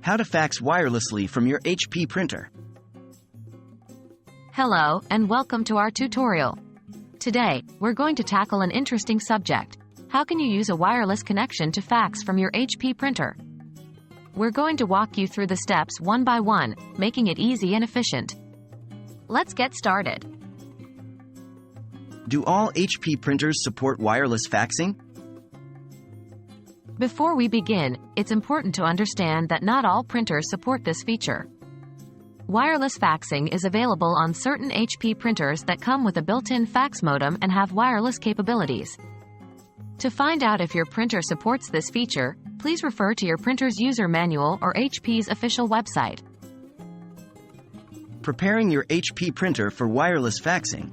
How to fax wirelessly from your HP printer. Hello, and welcome to our tutorial. Today, we're going to tackle an interesting subject. How can you use a wireless connection to fax from your HP printer? We're going to walk you through the steps one by one, making it easy and efficient. Let's get started. Do all HP printers support wireless faxing? Before we begin, it's important to understand that not all printers support this feature. Wireless faxing is available on certain HP printers that come with a built-in fax modem and have wireless capabilities. To find out if your printer supports this feature, please refer to your printer's user manual or HP's official website. Preparing your HP printer for wireless faxing.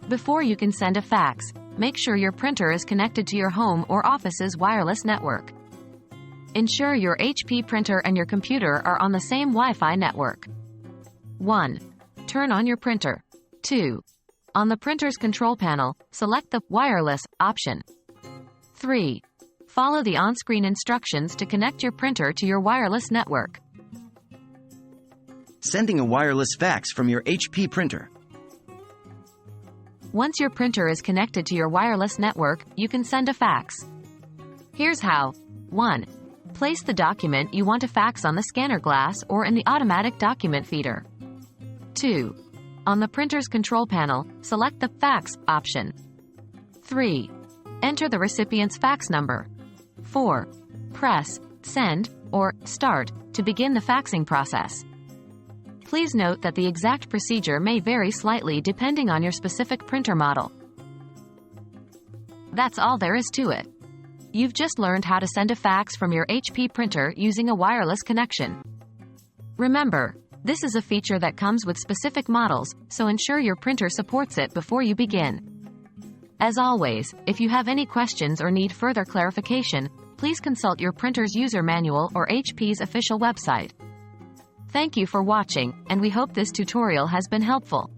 Before you can send a fax, make sure your printer is connected to your home or office's wireless network. Ensure your HP printer and your computer are on the same Wi-Fi network. 1. Turn on your printer. 2. On the printer's control panel, select the Wireless option. 3. Follow the on-screen instructions to connect your printer to your wireless network. Sending a wireless fax from your HP printer. Once your printer is connected to your wireless network, you can send a fax. Here's how. 1. Place the document you want to fax on the scanner glass or in the automatic document feeder. 2. On the printer's control panel, select the Fax option. 3. Enter the recipient's fax number. 4. Press Send or Start to begin the faxing process. Please note that the exact procedure may vary slightly depending on your specific printer model. That's all there is to it. You've just learned how to send a fax from your HP printer using a wireless connection. Remember, this is a feature that comes with specific models, so ensure your printer supports it before you begin. As always, if you have any questions or need further clarification, please consult your printer's user manual or HP's official website. Thank you for watching, and we hope this tutorial has been helpful.